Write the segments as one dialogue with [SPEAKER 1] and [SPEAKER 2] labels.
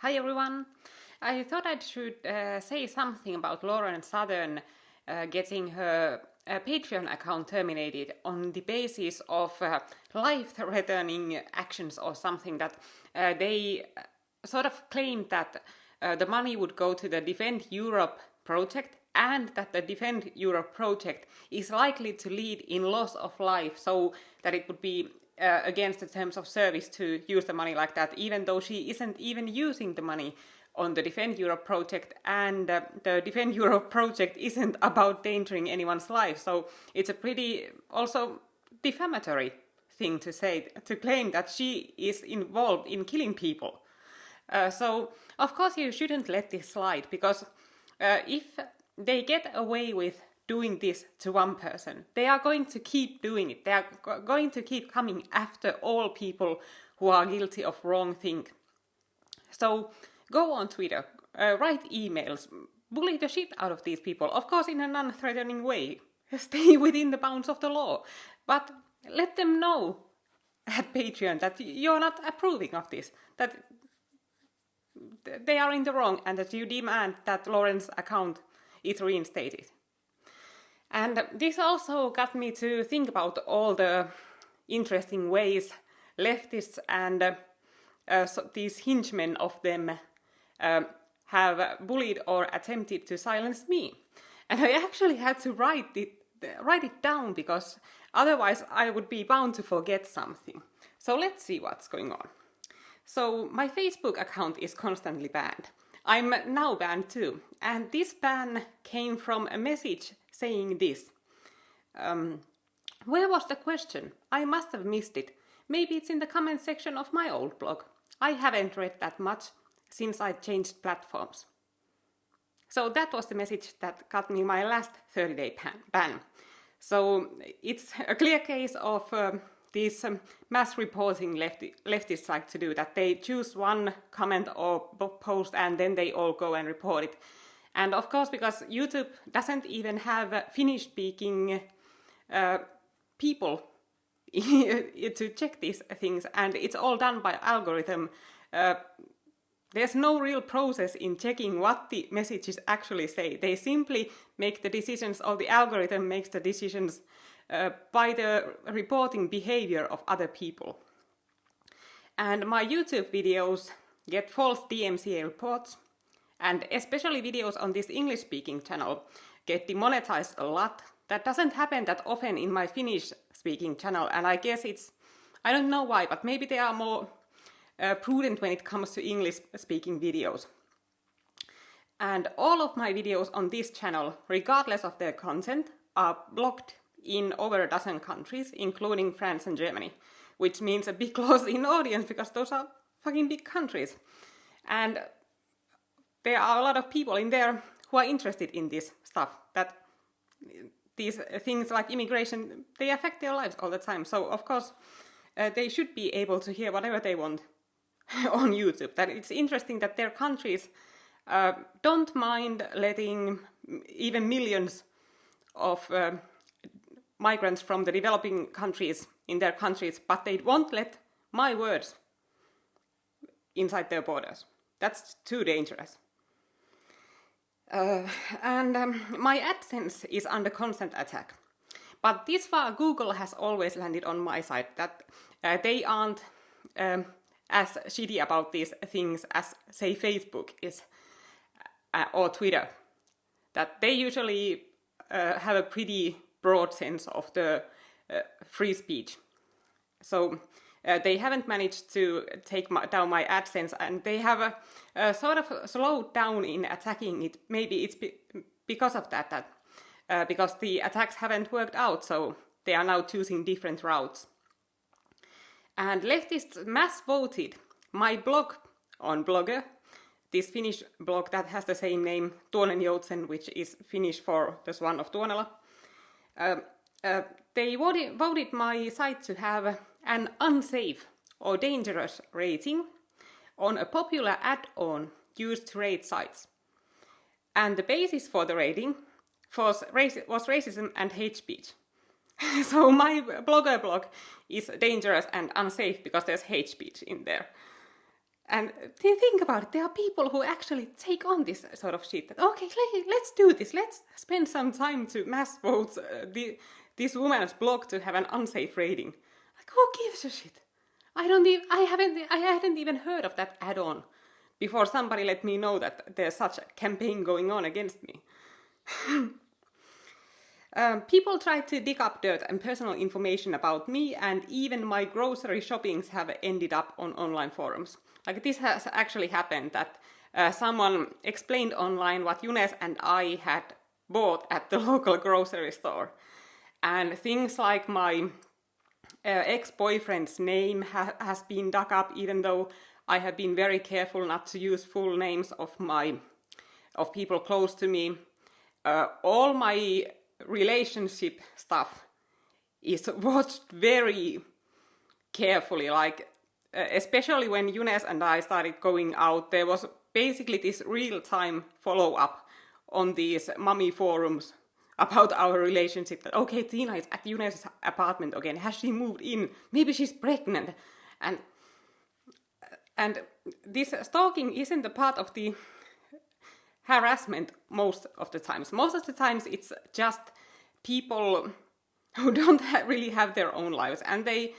[SPEAKER 1] Hi everyone! I thought I should say something about Lauren Southern getting her Patreon account terminated on the basis of life-threatening actions or something that they sort of claimed that the money would go to the Defend Europe project and that the Defend Europe project is likely to lead in loss of life, so that it would be against the terms of service to use the money like that, even though she isn't even using the money on the Defend Europe project, and the Defend Europe project isn't about endangering anyone's life, so it's a pretty also defamatory thing to say, to claim that she is involved in killing people. So, of course, you shouldn't let this slide, because if they get away with doing this to one person, they are going to keep doing it. They are going to keep coming after all people who are guilty of wrong thing. So go on Twitter, write emails, bully the shit out of these people, of course in a non-threatening way. Stay within the bounds of the law, but let them know at Patreon that you're not approving of this, that they are in the wrong, and that you demand that Lauren's account is reinstated. And this also got me to think about all the interesting ways leftists and these henchmen of them have bullied or attempted to silence me. And I actually had to write it down, because otherwise I would be bound to forget something. So let's see what's going on. So my Facebook account is constantly banned. I'm now banned too, and this ban came from a message saying this. Where was the question? I must have missed it. Maybe it's in the comment section of my old blog. I haven't read that much since I changed platforms. So that was the message that got me my last 30-day ban. So it's a clear case of these mass reporting leftists like to do, that they choose one comment or post and then they all go and report it. And of course, because YouTube doesn't even have Finnish-speaking people to check these things, and it's all done by algorithm, there's no real process in checking what the messages actually say. They simply make the decisions, or the algorithm makes the decisions by the reporting behavior of other people. And my YouTube videos get false DMCA reports, and especially videos on this English-speaking channel get demonetized a lot. That doesn't happen that often in my Finnish-speaking channel, and I guess I don't know why, but maybe they are more prudent when it comes to English-speaking videos. And all of my videos on this channel, regardless of their content, are blocked in over a dozen countries, including France and Germany, which means a big loss in audience, because those are fucking big countries. And there are a lot of people in there who are interested in this stuff, that these things like immigration, they affect their lives all the time. So, of course, they should be able to hear whatever they want on YouTube. That it's interesting that their countries don't mind letting even millions of migrants from the developing countries in their countries, but they won't let my words inside their borders. That's too dangerous. And my AdSense is under constant attack. But this far, Google has always landed on my side, that they aren't as shitty about these things as, say, Facebook is, or Twitter. That they usually have a pretty broad sense of the free speech. So they haven't managed to take down my AdSense, and they have sort of slowed down in attacking it. Maybe it's because of that because the attacks haven't worked out, so they are now choosing different routes. And leftists mass voted my blog on Blogger, this Finnish blog that has the same name, Tuonen Joutsen, which is Finnish for the swan of Tuonela. They voted my site to have an unsafe or dangerous rating on a popular add-on used to rate sites. And the basis for the rating was racism and hate speech. So my Blogger blog is dangerous and unsafe because there's hate speech in there. And think about it, there are people who actually take on this sort of shit. That, okay, let's do this. Let's spend some time to mass vote this woman's blog to have an unsafe rating. Like, who gives a shit? I hadn't even heard of that add-on before somebody let me know that there's such a campaign going on against me. People try to dig up dirt and personal information about me, and even my grocery shoppings have ended up on online forums. Like, this has actually happened, that someone explained online what Younes and I had bought at the local grocery store. And things like my ex-boyfriend's name has been dug up, even though I have been very careful not to use full names of people close to me. All my relationship stuff is watched very carefully, like especially when Younes and I started going out, there was basically this real-time follow-up on these mummy forums about our relationship. That, okay, Tina is at Younes' apartment again. Has she moved in? Maybe she's pregnant. And this stalking isn't a part of the harassment most of the times. Most of the times it's just people who don't really have their own lives, and they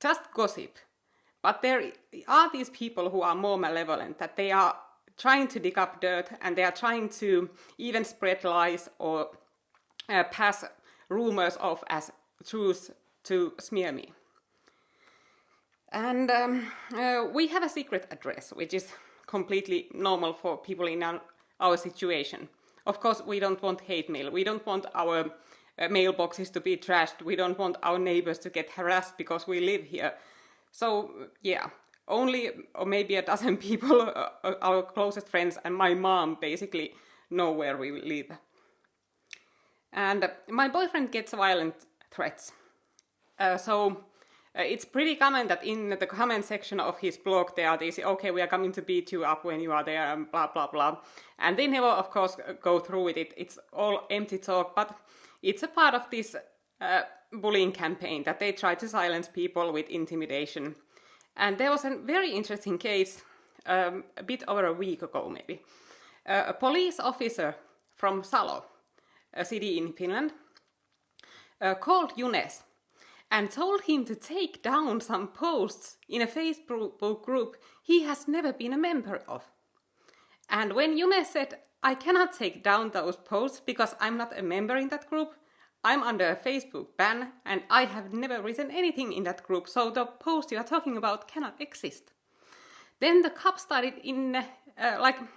[SPEAKER 1] just gossip. But there are these people who are more malevolent, that they are trying to dig up dirt, and they are trying to even spread lies or pass rumors off as truths to smear me. And we have a secret address, which is completely normal for people in our situation. Of course, we don't want hate mail. We don't want our mailboxes to be trashed. We don't want our neighbors to get harassed because we live here. So, yeah, only or maybe a dozen people, our closest friends and my mom, basically know where we live. And my boyfriend gets violent threats. So it's pretty common that in the comment section of his blog there are these, okay, we are coming to beat you up when you are there, and blah, blah, blah. And they never, of course, go through with it. It's all empty talk, but it's a part of this bullying campaign that they try to silence people with intimidation. And there was a very interesting case a bit over a week ago, maybe. A police officer from Salo, a city in Finland, called Younes and told him to take down some posts in a Facebook group he has never been a member of. And when Younes said, I cannot take down those posts because I'm not a member in that group, I'm under a Facebook ban and I have never written anything in that group, so the post you are talking about cannot exist. Then the cop started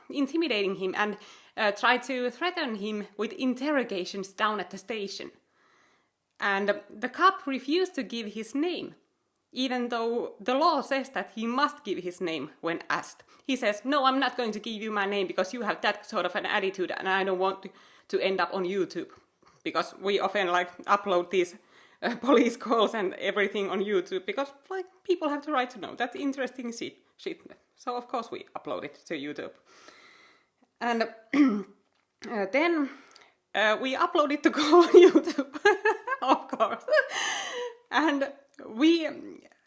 [SPEAKER 1] intimidating him and tried to threaten him with interrogations down at the station. And the cop refused to give his name, even though the law says that he must give his name when asked. He says, no, I'm not going to give you my name because you have that sort of an attitude and I don't want to end up on YouTube. Because we often upload these police calls and everything on YouTube because people have the right to know. That's interesting shit. So of course we upload it to YouTube. And then we upload it to call on YouTube, of course. And we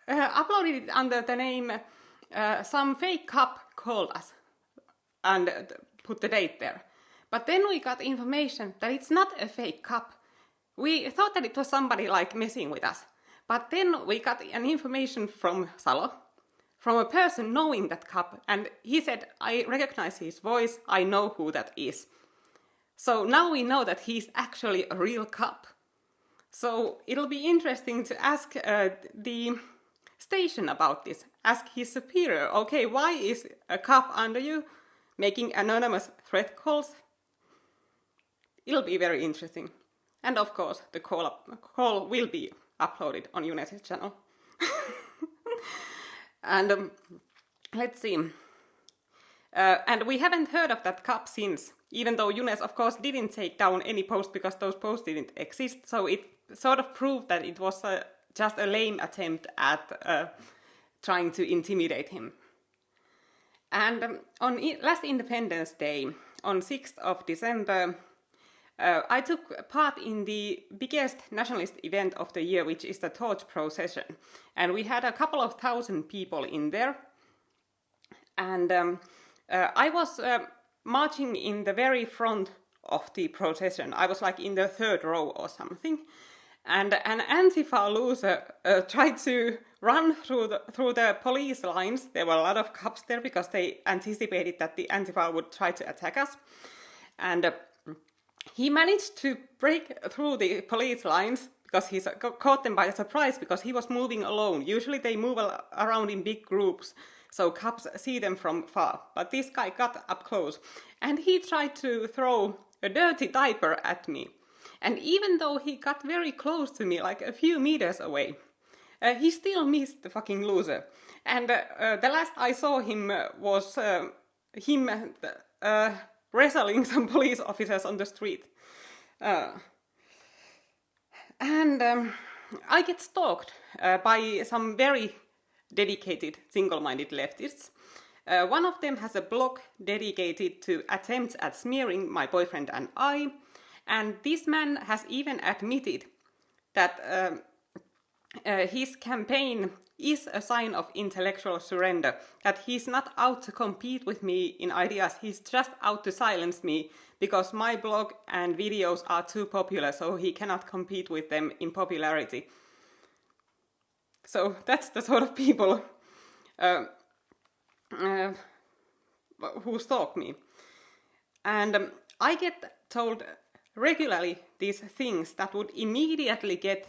[SPEAKER 1] uploaded it under the name some fake cop called us and put the date there. But then we got information that it's not a fake cop. We thought that it was somebody messing with us. But then we got an information from Salo, from a person knowing that cop, and he said, I recognize his voice, I know who that is. So now we know that he's actually a real cop. So it'll be interesting to ask the station about this. Ask his superior, okay, why is a cop under you making anonymous threat calls? It'll be very interesting. And of course, the call will be uploaded on Younes' channel. And let's see. And we haven't heard of that cop since, even though Younes, of course, didn't take down any posts because those posts didn't exist. So it sort of proved that it was just a lame attempt at trying to intimidate him. And on last Independence Day, on 6th of December, I took part in the biggest nationalist event of the year, which is the torch procession. And we had a couple of thousand people in there. And I was marching in the very front of the procession. I was like in the third row or something. And an Antifa loser tried to run through the police lines. There were a lot of cops there because they anticipated that the Antifa would try to attack us. And he managed to break through the police lines because he caught them by surprise because he was moving alone. Usually they move around in big groups, so cops see them from far. But this guy got up close and he tried to throw a dirty diaper at me. And even though he got very close to me, like a few meters away, he still missed the fucking loser. And the last I saw him was him wrestling some police officers on the street. And I get stalked by some very dedicated, single-minded leftists. One of them has a blog dedicated to attempts at smearing my boyfriend and I. And this man has even admitted that his campaign is a sign of intellectual surrender, that he's not out to compete with me in ideas, he's just out to silence me because my blog and videos are too popular, so he cannot compete with them in popularity. So that's the sort of people who stalk me. And I get told regularly these things that would immediately get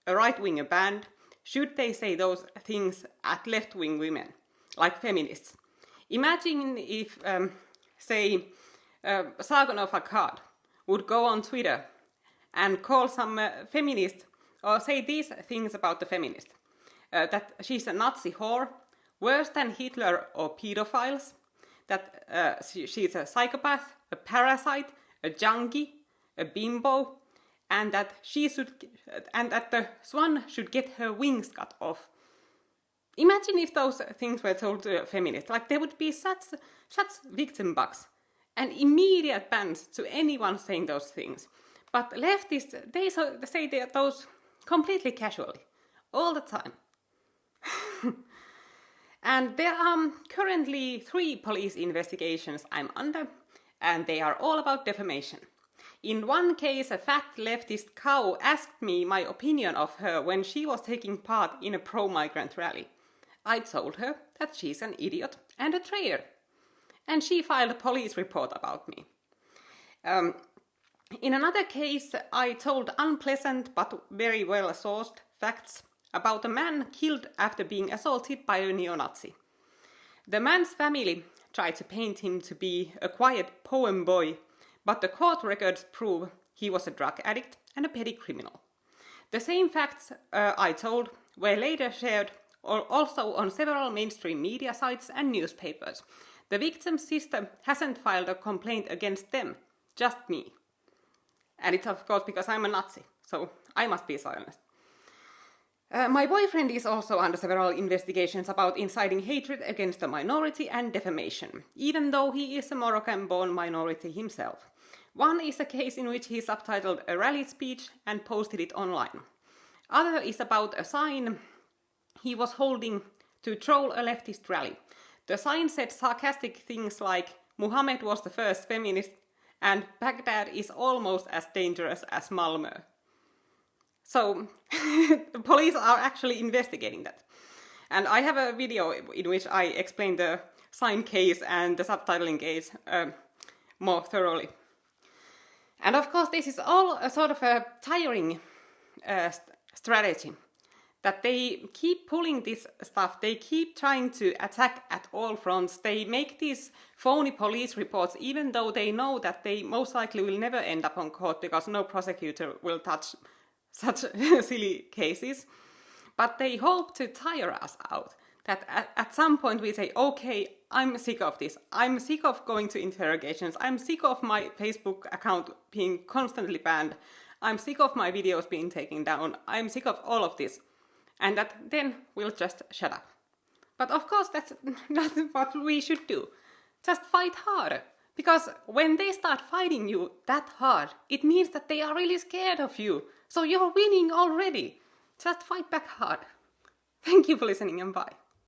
[SPEAKER 1] a right-winger banned should they say those things at left-wing women, like feminists. Imagine if, say, Sargon of Akkad would go on Twitter and call some feminist, or say these things about the feminist. That she's a Nazi whore, worse than Hitler or pedophiles, that she's a psychopath, a parasite, a junkie, a bimbo, and that the swan should get her wings cut off. Imagine if those things were told to a feminist. Like, there would be such victim bugs and immediate bans to anyone saying those things. But leftists, they say those completely casually, all the time. And there are currently 3 police investigations I'm under, and they are all about defamation. In one case, a fat leftist cow asked me my opinion of her when she was taking part in a pro-migrant rally. I told her that she's an idiot and a traitor, and she filed a police report about me. In another case, I told unpleasant but very well-sourced facts about a man killed after being assaulted by a neo-Nazi. The man's family tried to paint him to be a quiet poem boy, but the court records prove he was a drug addict and a petty criminal. The same facts I told were later shared also on several mainstream media sites and newspapers. The victim's sister hasn't filed a complaint against them, just me. And it's of course because I'm a Nazi, so I must be silenced. My boyfriend is also under several investigations about inciting hatred against a minority and defamation, even though he is a Moroccan-born minority himself. One is a case in which he subtitled a rally speech and posted it online. Other is about a sign he was holding to troll a leftist rally. The sign said sarcastic things like, "Muhammad was the first feminist," and "Baghdad is almost as dangerous as Malmö." So, the police are actually investigating that. And I have a video in which I explain the sign case and the subtitling case more thoroughly. And of course, this is all a sort of a tiring strategy. That they keep pulling this stuff, they keep trying to attack at all fronts, they make these phony police reports even though they know that they most likely will never end up on court because no prosecutor will touch such silly cases. But they hope to tire us out. That at some point we say, okay, I'm sick of this. I'm sick of going to interrogations. I'm sick of my Facebook account being constantly banned. I'm sick of my videos being taken down. I'm sick of all of this. And that then we'll just shut up. But of course that's not what we should do. Just fight harder. Because when they start fighting you that hard, it means that they are really scared of you. So you're winning already. Just fight back hard. Thank you for listening and bye.